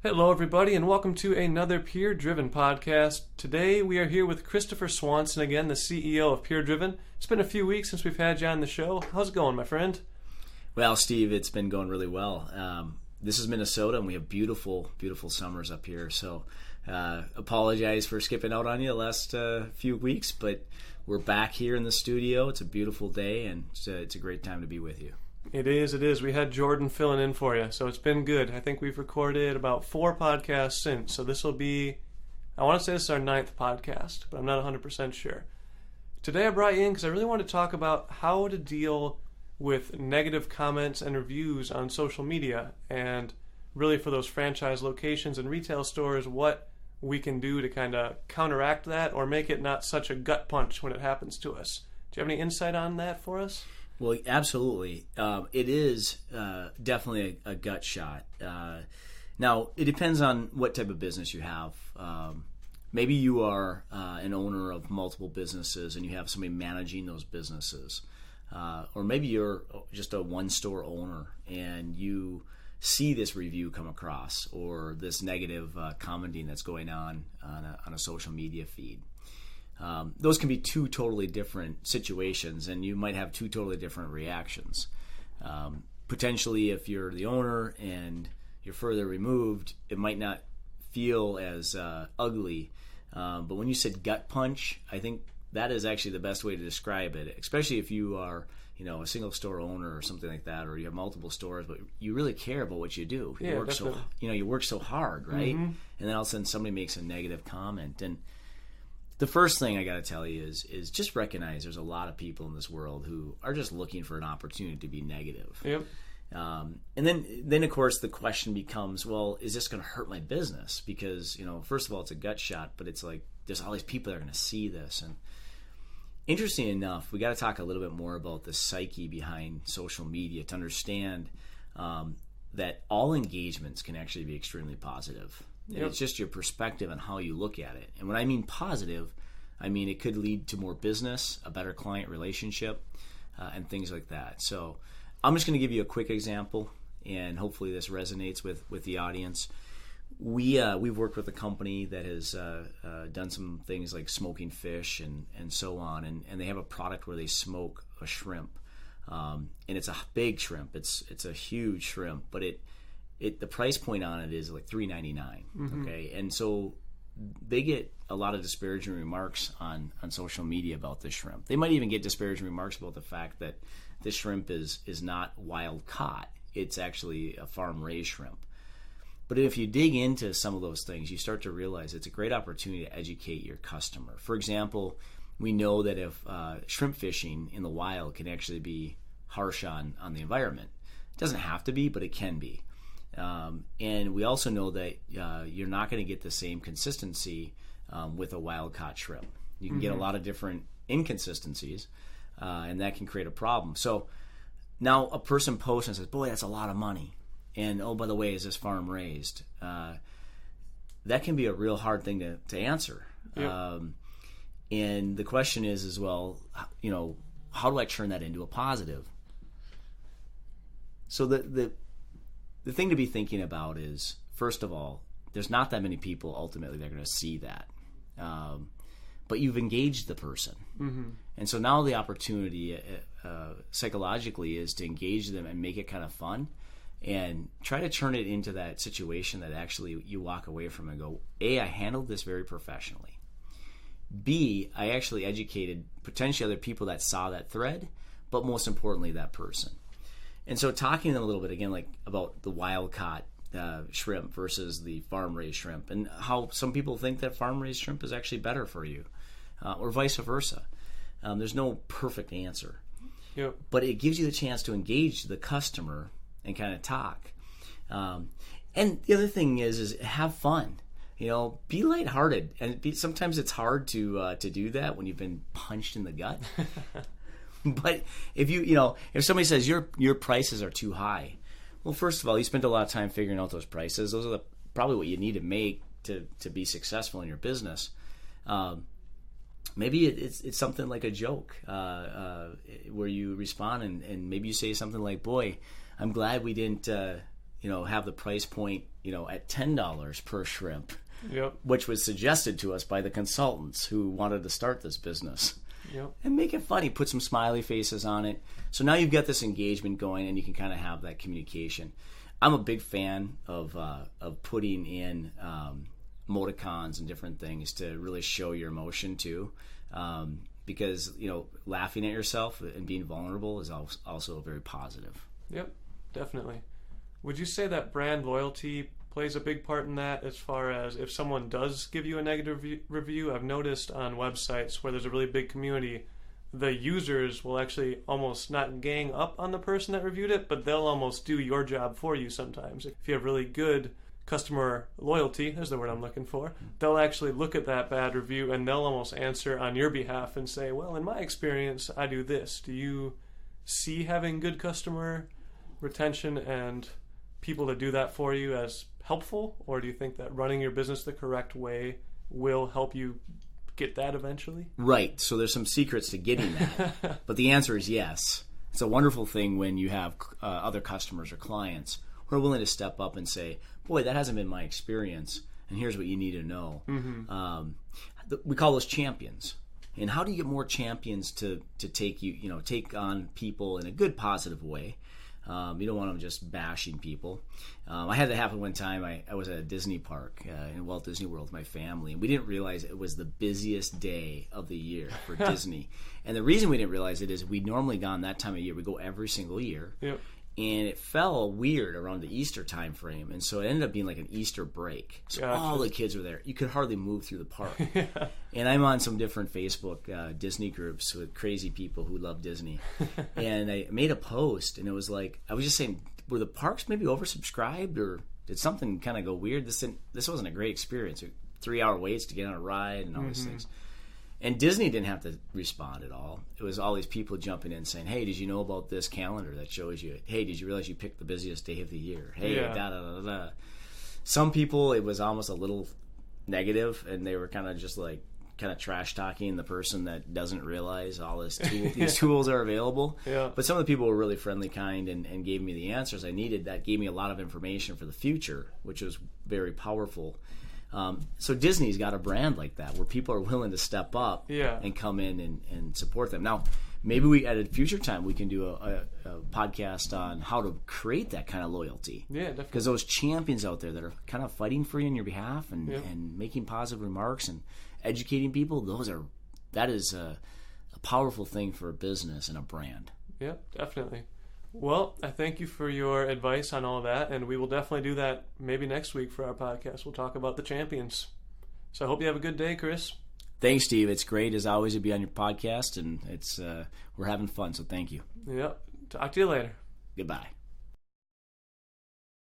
Hello, everybody, and welcome to another PureDriven podcast. Today, we are here with Christopher Swanson again, the CEO of PureDriven. It's been a few weeks since we've had you on the show. How's it going, my friend? Well, Steve, it's been going really well. This is Minnesota, and we have beautiful, beautiful summers up here. So, apologize for skipping out on you the last few weeks, but we're back here in the studio. It's a beautiful day, and it's a great time to be with you. It is. We had Jordan filling in for you, so it's been good. I think we've recorded about 4 podcasts since, so this will be, I want to say this is our 9th podcast, but I'm not 100% sure. Today I brought you in because I really want to talk about how to deal with negative comments and reviews on social media, and really for those franchise locations and retail stores, what we can do to kind of counteract that or make it not such a gut punch when it happens to us. Do you have any insight on that for us? Well, absolutely. It is definitely a gut shot. Now, it depends on what type of business you have. Maybe you are an owner of multiple businesses and you have somebody managing those businesses. Or maybe you're just a one-store owner and you see this review come across or this negative commenting that's going on a social media feed. Those can be 2 totally different situations, and you might have 2 totally different reactions. Potentially, if you're the owner and you're further removed, it might not feel as ugly. But when you said gut punch, I think that is actually the best way to describe it, especially if you are, a single store owner or something like that, or you have multiple stores, but you really care about what you do. You work you work so hard, right? Mm-hmm. And then all of a sudden somebody makes a negative comment. And the first thing I got to tell you is just recognize there's a lot of people in this world who are just looking for an opportunity to be negative. Yep. And then of course the question becomes, well, is this going to hurt my business? Because first of all, it's a gut shot, but it's like there's all these people that are going to see this. And interesting enough, we got to talk a little bit more about the psyche behind social media to understand that all engagements can actually be extremely positive. Yep. It's just your perspective on how you look at it. And when I mean positive, I mean it could lead to more business, a better client relationship, and things like that. So I'm just going to give you a quick example, and hopefully this resonates with the audience. We've worked with a company that has done some things like smoking fish and so on, and they have a product where they smoke a shrimp. And it's a big shrimp. It's a huge shrimp, but the price point on it is like $3.99. Mm-hmm. Okay, and so they get a lot of disparaging remarks on social media about this shrimp. They might even get disparaging remarks about the fact that this shrimp is not wild caught. It's actually a farm raised shrimp. But if you dig into some of those things, you start to realize it's a great opportunity to educate your customer. For example, we know that if shrimp fishing in the wild can actually be harsh on the environment. It doesn't have to be, but it can be. And we also know that you're not going to get the same consistency with a wild-caught shrimp. You can get a lot of different inconsistencies, and that can create a problem. So now a person posts and says, boy, that's a lot of money. And, oh, by the way, is this farm-raised? That can be a real hard thing to answer. Yep. And the question is as well, how do I turn that into a positive? So the thing to be thinking about is, first of all, there's not that many people ultimately that are going to see that. But you've engaged the person. Mm-hmm. And so now the opportunity psychologically is to engage them and make it kind of fun and try to turn it into that situation that actually you walk away from and go, A, I handled this very professionally. B, I actually educated potentially other people that saw that thread, but most importantly, that person. And so talking to them a little bit, again, like about the wild-caught shrimp versus the farm-raised shrimp, and how some people think that farm-raised shrimp is actually better for you, or vice versa. There's no perfect answer. Yep. But it gives you the chance to engage the customer and kind of talk. And the other thing is have fun. Be lighthearted. And sometimes it's hard to do that when you've been punched in the gut. But if somebody says your prices are too high, well, first of all, you spent a lot of time figuring out those prices. Those are probably what you need to make to be successful in your business. Maybe it's something like a joke where you respond and maybe you say something like, "Boy, I'm glad we didn't have the price point, at $10 per shrimp, Yep. which was suggested to us by the consultants who wanted to start this business. Yep. And make it funny, put some smiley faces on it. So now you've got this engagement going, and you can kind of have that communication. I'm a big fan of putting in emoticons and different things to really show your emotion too, because laughing at yourself and being vulnerable is also very positive. Yep, definitely. Would you say that brand loyalty plays a big part in that, as far as if someone does give you a negative review? I've noticed on websites where there's a really big community, the users will actually almost not gang up on the person that reviewed it, but they'll almost do your job for you sometimes. If you have really good customer loyalty, there's the word I'm looking for, they'll actually look at that bad review and they'll almost answer on your behalf and say, well, in my experience, I do this. Do you see having good customer retention and people to do that for you as helpful, or do you think that running your business the correct way will help you get that eventually? Right. So there's some secrets to getting that, but the answer is yes. It's a wonderful thing when you have other customers or clients who are willing to step up and say, boy, that hasn't been my experience, and here's what you need to know. Mm-hmm. We call those champions. And how do you get more champions to take on people in a good, positive way? You don't want them just bashing people. I had that happen one time. I was at a Disney park in Walt Disney World with my family, and we didn't realize it was the busiest day of the year for Disney. And the reason we didn't realize it is we'd normally gone that time of year. We go every single year. Yep. And it fell weird around the Easter time frame, and so it ended up being like an Easter break. So Gotcha. All the kids were there. You could hardly move through the park. Yeah. And I'm on some different Facebook Disney groups with crazy people who love Disney. And I made a post, and it was like, I was just saying, were the parks maybe oversubscribed, or did something kind of go weird? This wasn't a great experience. 3-hour waits to get on a ride and all these things. And Disney didn't have to respond at all. It was all these people jumping in saying, hey, did you know about this calendar that shows you, hey, did you realize you picked the busiest day of the year? Hey, da-da-da-da-da. Some people, it was almost a little negative, and they were kind of trash-talking the person that doesn't realize all these tools are available. Yeah. But some of the people were really friendly, kind, and gave me the answers I needed. That gave me a lot of information for the future, which was very powerful. So Disney's got a brand like that where people are willing to step up and come in and support them. Now, maybe at a future time we can do a podcast on how to create that kind of loyalty. Yeah, definitely. Because those champions out there that are kind of fighting for you on your behalf and making positive remarks and educating people, that is a powerful thing for a business and a brand. Yeah, definitely. Well, I thank you for your advice on all that, and we will definitely do that maybe next week for our podcast. We'll talk about the champions. So I hope you have a good day, Chris. Thanks, Steve. It's great, as always, to be on your podcast, and we're having fun, so thank you. Yep. Talk to you later. Goodbye.